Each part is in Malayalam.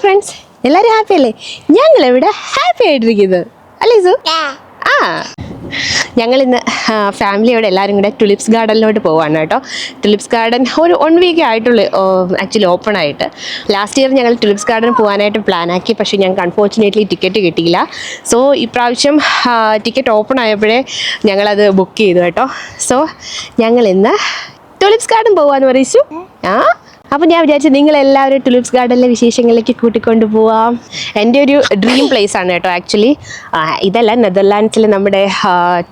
ഫ്രണ്ട്സ്, എല്ലാവരും ഹാപ്പി അല്ലേ? ഞങ്ങളിവിടെ ഹാപ്പി ആയിട്ടിരിക്കുന്നത് അല്ലേ സു? ആ, ഞങ്ങളിന്ന് ഫാമിലിയോടെ എല്ലാവരും കൂടെ ടുലിപ്സ് ഗാർഡനിലോട്ട് പോവാണ് കേട്ടോ. ടുലിപ്സ് ഗാർഡൻ ഒരു 1 വീക്ക് ആയിട്ടുള്ളൂ ആക്ച്വലി ഓപ്പൺ ആയിട്ട്. ലാസ്റ്റ് ഇയർ ഞങ്ങൾ ടുലിപ്സ് ഗാർഡൻ പോകാനായിട്ട് പ്ലാനാക്കി, പക്ഷേ ഞങ്ങൾക്ക് അൺഫോർച്ചുനേറ്റ്ലി ടിക്കറ്റ് കിട്ടിയില്ല. സോ ഇപ്രാവശ്യം ടിക്കറ്റ് ഓപ്പൺ ആയപ്പോഴേ ഞങ്ങളത് ബുക്ക് ചെയ്തു കേട്ടോ. സോ ഞങ്ങളിന്ന് ടുലിപ്സ് ഗാർഡൻ പോകാമെന്ന് പറയിച്ചു. അപ്പോൾ ഞാൻ വിചാരിച്ചു നിങ്ങളെല്ലാവരും ടുലിപ്സ് ഗാർഡനിലെ വിശേഷങ്ങളിലേക്ക് കൂട്ടിക്കൊണ്ട് പോവാം. എൻ്റെ ഒരു ഡ്രീം പ്ലേസ് ആണ് കേട്ടോ ആക്ച്വലി. ഇതല്ല, നെതർലാൻഡ്സിൽ നമ്മുടെ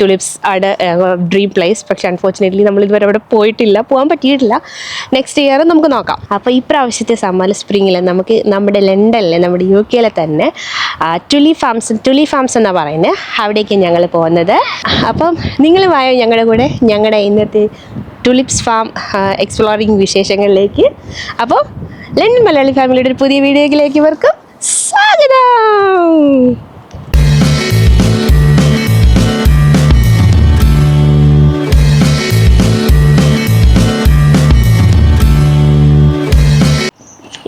ടുലിപ്സ് ആണ് ഡ്രീം പ്ലേസ്. പക്ഷേ അൺഫോർച്ചുനേറ്റ്ലി നമ്മളിതുവരെ അവിടെ പോകാൻ പറ്റിയിട്ടില്ല. നെക്സ്റ്റ് ഇയർ നമുക്ക് നോക്കാം. അപ്പോൾ ഈ പ്രാവശ്യത്തെ സമ്മർ സ്പ്രിങ്ങിൽ നമുക്ക് നമ്മുടെ ലണ്ടനിലെ, നമ്മുടെ UK തന്നെ ടുലി ഫാംസ് എന്നാണ് പറയുന്നത്, അവിടേക്ക് ഞങ്ങൾ പോകുന്നത്. അപ്പം നിങ്ങളുമായോ ഞങ്ങളുടെ കൂടെ ഞങ്ങളുടെ ഇന്നത്തെ ടുലിപ്സ് ഫാം എക്സ്പ്ലോറിങ് വിശേഷങ്ങളിലേക്ക്. അപ്പോൾ ലണ്ടൻ മലയാളി ഫാമിലിയുടെ ഒരു പുതിയ വീഡിയോയിലേക്ക് ഇവർക്കും സ്വാഗതം.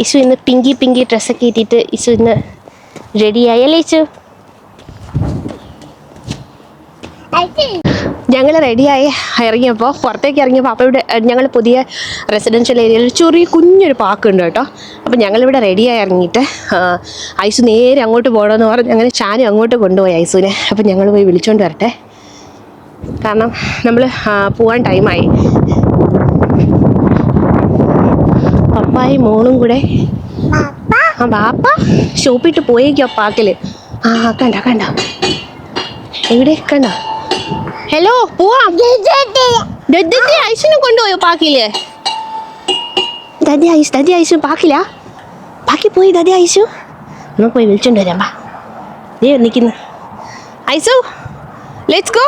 ഇസു ഇന്ന് പിങ്കി ഡ്രസ്സൊക്കെ ഇട്ടിട്ട് ഇസു ഇന്ന് റെഡിയായി അല്ലേ ഇസു? ഞങ്ങൾ റെഡിയായി ഇറങ്ങിയപ്പോൾ, പുറത്തേക്ക് ഇറങ്ങിയപ്പോൾ അപ്പോൾ ഇവിടെ ഞങ്ങൾ പുതിയ റെസിഡൻഷ്യൽ ഏരിയയിൽ ചെറിയ കുഞ്ഞൊരു പാർക്ക് ഉണ്ട് കേട്ടോ. അപ്പോൾ ഞങ്ങളിവിടെ റെഡിയായി ഇറങ്ങിയിട്ട് ഐസു നേരെ അങ്ങോട്ട് പോകണമെന്ന് പറഞ്ഞ് അങ്ങനെ ചാനും അങ്ങോട്ട് കൊണ്ടുപോയി ഐസുവിനെ. അപ്പോൾ ഞങ്ങൾ പോയി വിളിച്ചുകൊണ്ട് വരട്ടെ, കാരണം നമ്മൾ പോകാൻ ടൈമായി. പപ്പായും മോളും കൂടെ ബാപ്പ ഷോപ്പിട്ട് പോയേക്കോ പാർക്കിൽ. കണ്ട എവിടെ കണ്ട? ഹലോ, പോവാം. ഐസിനെ കൊണ്ടുപോയോ പാക്കില്? ദാദി ഐസു പാക്കില്ല, പാക്കി പോയി ദാദി ഐസു. നമുക്ക് പോയി വിളിച്ചോണ്ട് വരാം. ബാ, ദേ നിൽക്കുന്നു ഐസു. Let's go,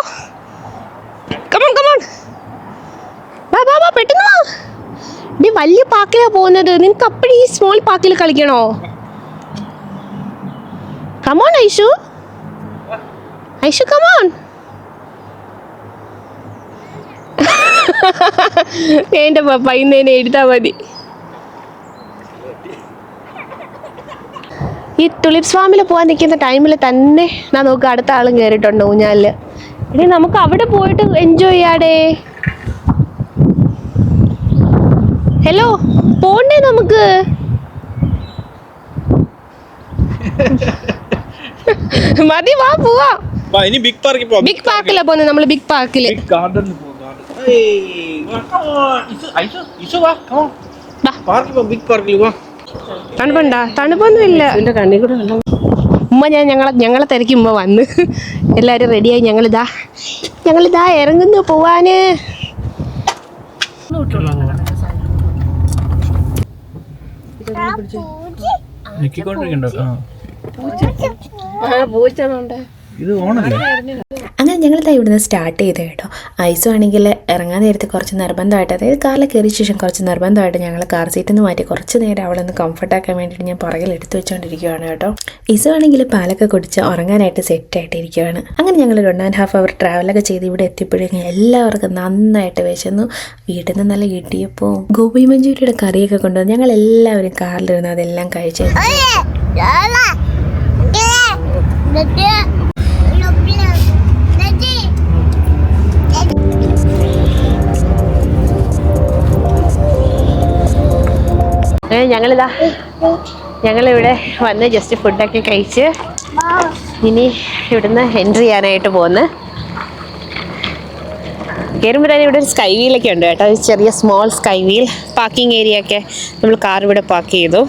come on. ബാ പെട്ടെന്ന് വാ. നീ വലിയ പാക്കിലാ പോകുന്നത്, നിനക്ക് അപ്പഴേ ഈ സ്മോൾ പാക്കിൽ കളിക്കണോ? കമോൺ ഐസു കമോൺ. എൻ്റെ പപ്പ ഇന്നേനെ എഴുതാൽ മതി. ഈ ടുലിപ്സ് ഫാമിൽ പോകാൻ നിൽക്കുന്ന ടൈമിൽ തന്നെ ഞാൻ നോക്കുക അടുത്ത ആളും കയറിയിട്ടുണ്ടോ ഊഞ്ഞാലിൽ. എടീ, നമുക്ക് അവിടെ പോയിട്ട് എൻജോയ് ചെയ്യാടേ. ഹലോ, പോണ്ടേ നമുക്ക്? മതി, വാ പോവാം. ബിഗ് പാർക്കിലാ പോകുന്നത് നമ്മൾ. ബിഗ് പാർക്കില് തണുപ്പുണ്ടാ? തണുപ്പൊന്നുമില്ല. ഉമ്മ ഞങ്ങളെ തിരക്കി ഉമ്മ വന്ന് എല്ലാവരും റെഡിയായി. ഞങ്ങളിതാ ഇറങ്ങുന്നു പോവാന്. അങ്ങനെ ഞങ്ങളിതാ ഇവിടുന്ന് സ്റ്റാർട്ട് ചെയ്ത് കേട്ടോ. ഐസു ആണെങ്കിൽ ഇറങ്ങാൻ നേരത്തെ കുറച്ച് നിർബന്ധമായിട്ട്, അതായത് കാറിൽ കയറിയ ശേഷം കുറച്ച് നിർബന്ധമായിട്ട് ഞങ്ങൾ കാർ സീറ്റിൽ നിന്ന് മാറ്റി കുറച്ച് നേരം അവിടെ നിന്ന് കംഫർട്ടാക്കാൻ വേണ്ടിയിട്ട് ഞാൻ പുറകിൽ എടുത്തു വെച്ചുകൊണ്ടിരിക്കുകയാണ് കേട്ടോ. ഇസു ആണെങ്കിൽ പാലൊക്കെ കുടിച്ച് ഉറങ്ങാനായിട്ട് സെറ്റായിട്ടിരിക്കുകയാണ്. അങ്ങനെ ഞങ്ങൾ 1.5 hour ട്രാവലൊക്കെ ചെയ്ത് ഇവിടെ എത്തിയപ്പോഴേക്കും എല്ലാവർക്കും നന്നായിട്ട് വിശന്നു. വീട്ടിൽ നിന്ന് നല്ല ഇടിയപ്പവും ഗോപി മഞ്ചൂരിയുടെ കറിയൊക്കെ കൊണ്ടുവന്ന് ഞങ്ങൾ എല്ലാവരും കാറിലിരുന്ന് അതെല്ലാം കഴിച്ചു. ഞങ്ങളിവിടെ വന്ന് ജസ്റ്റ് ഫുഡൊക്കെ കഴിച്ച് ഇനി ഇവിടുന്ന് എൻട്രി ചെയ്യാനായിട്ട് പോകുന്നു. കയറുമ്പോൾ തന്നെ ഇവിടെ ഒരു സ്കൈ വീലൊക്കെ ഉണ്ട് കേട്ടോ. ചെറിയ small sky wheel parking area ഒക്കെ നമ്മൾ കാർ ഇവിടെ പാർക്ക് ചെയ്തു.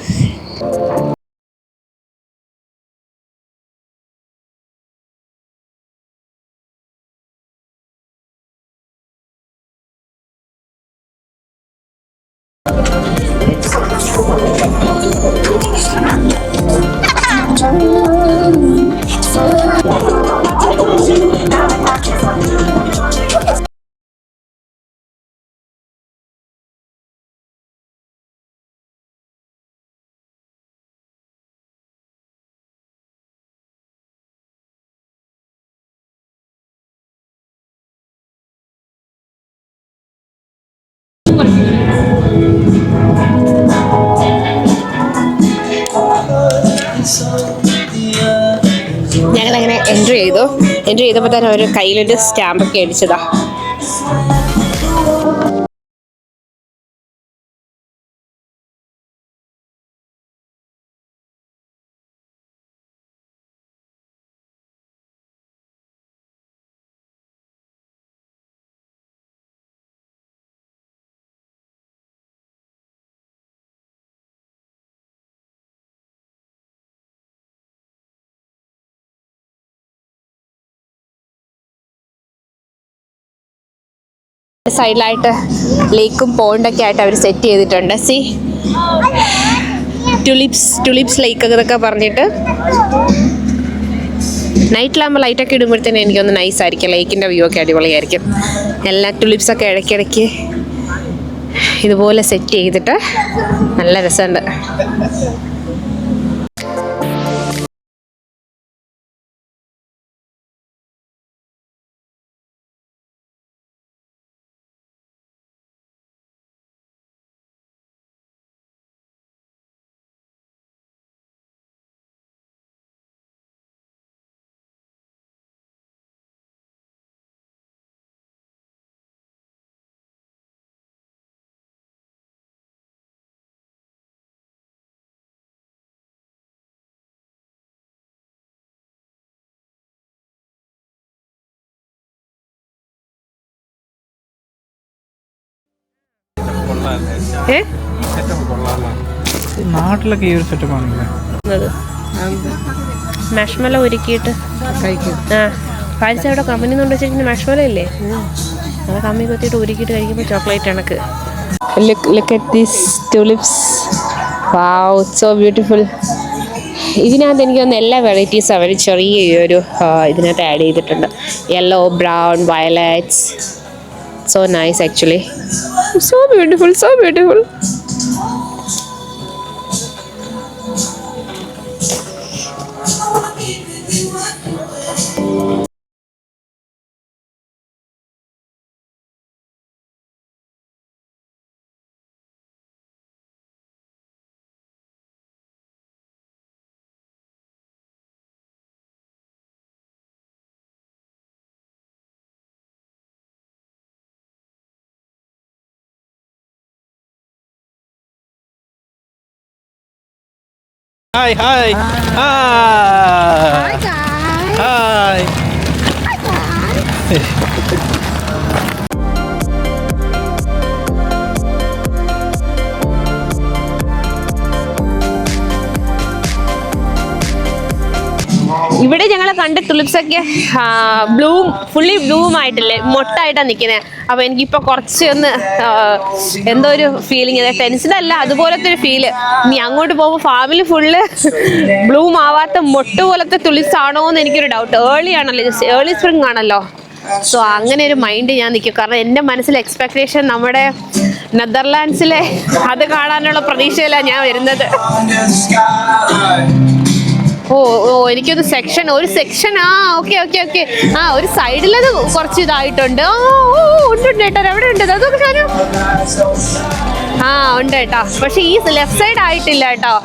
ഞങ്ങളങ്ങനെ എൻട്രി ചെയ്തപ്പോൾ തന്നെ ഒരു കയ്യിലൊരു സ്റ്റാമ്പൊക്കെ അടിച്ചതാ. സൈഡിലായിട്ട് ലേക്കും പോണ്ടൊക്കെ ആയിട്ട് അവർ സെറ്റ് ചെയ്തിട്ടുണ്ട്. സി ടുലിപ്സ് ലേക്ക് എന്നൊക്കെ പറഞ്ഞിട്ട് നൈറ്റിലാകുമ്പോൾ ലൈറ്റൊക്കെ ഇടുമ്പോഴത്തേനും എനിക്കൊന്ന് നൈസായിരിക്കും. ലേക്കിൻ്റെ വ്യൂ ഒക്കെ അടിപൊളിയായിരിക്കും. എല്ലാ ടുലിപ്സൊക്കെ ഇടയ്ക്കിടയ്ക്ക് ഇതുപോലെ സെറ്റ് ചെയ്തിട്ട് നല്ല രസമുണ്ട്. നാട്ടിലൊക്കെ ഈ ഒരു സെറ്റപ്പാണല്ലേ മഷ്മല ഒരുക്കിയിട്ട് കഴിക്കും. പാരിസ് അവിടെ കമ്പനി കൊണ്ട് വെച്ചിരിക്കുന്ന മഷ്മല ഇല്ലേ, അത് കമ്മി കൊത്തിയിട്ട് ഉരുക്കിയിട്ട് കഴിക്കുമ്പോൾ ചോക്ലേറ്റ് കണക്ക്. Look at these tulips. Wow, it's so beautiful. ഇതിനകത്ത് എനിക്ക് തോന്നുന്നു എല്ലാ വെറൈറ്റീസ് അവർ ചെറിയൊരു ഇതിനകത്ത് ആഡ് ചെയ്തിട്ടുണ്ട്. Yellow, brown, violets. So nice actually. So beautiful, so beautiful. Hi, hi. Hi. Hi, guys. Hi. Hi, guys. ഇവിടെ ഞങ്ങൾ കണ്ട ടുലിപ്സൊക്കെ ഫുള്ളി ബ്ലൂം ആയിട്ടില്ലേ, മൊട്ടായിട്ടാണ് നിൽക്കുന്നത്. അപ്പോൾ എനിക്കിപ്പോൾ കുറച്ച് ഒന്ന് എന്തോ ഒരു ഫീലിംഗ്, ടെൻഷനല്ല, അതുപോലത്തെ ഒരു ഫീല്. ഇനി അങ്ങോട്ട് പോകുമ്പോൾ ഫാമിലി ഫുള്ള് ബ്ലൂം ആവാത്ത മൊട്ട് പോലത്തെ ടുലിപ്സ് ആണോ എന്ന് എനിക്കൊരു ഡൗട്ട്. ഏർലി സ്പ്രിംഗ് ആണല്ലോ. സോ അങ്ങനെ ഒരു മൈൻഡ് ഞാൻ നിൽക്കും. കാരണം എൻ്റെ മനസ്സിലെ എക്സ്പെക്ടേഷൻ നമ്മുടെ നെതർലാൻഡ്സിലെ അത് കാണാനുള്ള പ്രതീക്ഷയിലാണ് ഞാൻ വരുന്നത്. എനിക്കൊന്ന് ഒരു സെക്ഷൻ ഓക്കെ ഒരു സൈഡിലത് കുറച്ച് ഇതായിട്ടുണ്ട്. ഉണ്ട് കേട്ടോ, എവിടെ ഉണ്ട് അതൊക്കെ സാധനം? ഉണ്ട് കേട്ടോ, പക്ഷെ ഈ ലെഫ്റ്റ് സൈഡ് ആയിട്ടില്ല കേട്ടോ.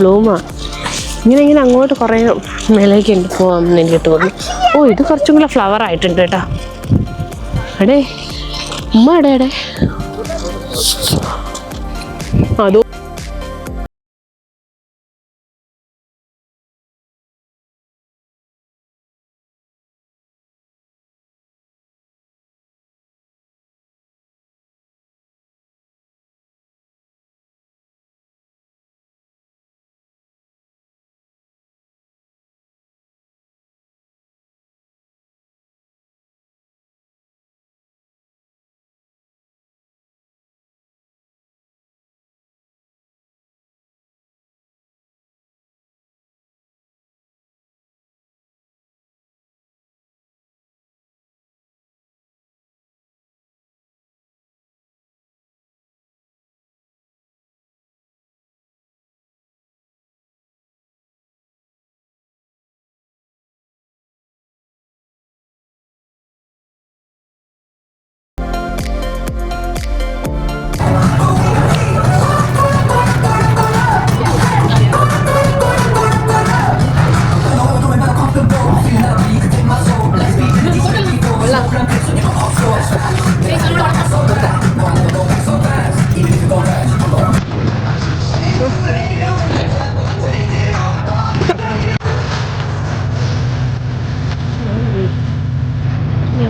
ബ്ലൂമാ. ഇങ്ങനെ അങ്ങോട്ട് കുറേ മേലേക്ക് ഉണ്ട് പോകാമെന്ന് എനിക്ക് തോന്നുന്നു. ഓ, ഇത് കുറച്ചും കൂടെ ഫ്ലവർ ആയിട്ടുണ്ട് കേട്ടോ. അടേ ഉമ്മ അടേ അതോ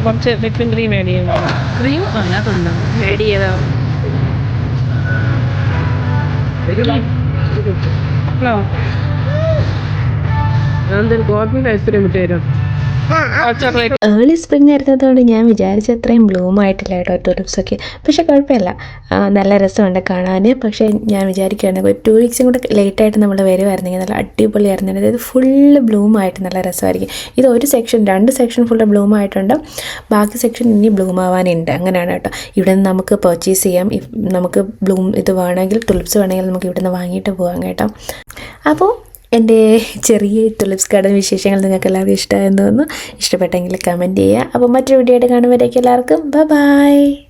കുറച്ച് വിപ്പിംഗ് ക്രീം ആഡ് ചെയ്യുന്നു. ക്രീം അതിനകത്തുണ്ട് ആഡ് ചെയ്താ ഗോതമ്പിൻ്റെ ഐസ്ക്രീം ഇട്ട് തരും. ഏർലി സ്പ്രിങ് ആയിരുന്നതുകൊണ്ട് ഞാൻ വിചാരിച്ച അത്രയും ബ്ലൂം ആയിട്ടില്ല കേട്ടോ ടുലിപ്സൊക്കെ. പക്ഷെ കുഴപ്പമില്ല, നല്ല രസമുണ്ട് കാണാൻ. പക്ഷേ ഞാൻ വിചാരിക്കുകയാണ് ഒരു 2 വീക്സും കൂടെ ലേറ്റായിട്ട് നമ്മൾ വരുമായിരുന്നെങ്കിൽ നല്ല അടിപൊളിയായിരുന്നു. അതായത് ഫുള്ള് ബ്ലൂമായിട്ട് നല്ല രസമായിരിക്കും. ഇത് ഒരു സെക്ഷൻ 2 സെക്ഷൻ ഫുള്ള് ബ്ലൂമായിട്ടുണ്ട്, ബാക്കി സെക്ഷൻ ഇനി ബ്ലൂം ആവാനുണ്ട്. അങ്ങനെയാണ് കേട്ടോ. ഇവിടെ നിന്ന് നമുക്ക് പർച്ചേസ് ചെയ്യാം. നമുക്ക് ബ്ലൂം ഇത് വേണമെങ്കിൽ ടുലിപ്സ് വേണമെങ്കിൽ നമുക്ക് ഇവിടെ നിന്ന് വാങ്ങിയിട്ട് പോകാം കേട്ടോ. അപ്പോൾ എൻ്റെ ചെറിയ ടുലിപ്സ് ഗാർഡൻ വിശേഷങ്ങൾ നിങ്ങൾക്ക് എല്ലാവർക്കും ഇഷ്ടമായെന്ന് തോന്നുന്നു. ഇഷ്ടപ്പെട്ടെങ്കിൽ കമൻറ്റ് ചെയ്യുക. അപ്പോൾ മറ്റൊരു വീഡിയോ ആയിട്ട് കാണുമ്പോഴേക്കും എല്ലാവർക്കും ബൈ.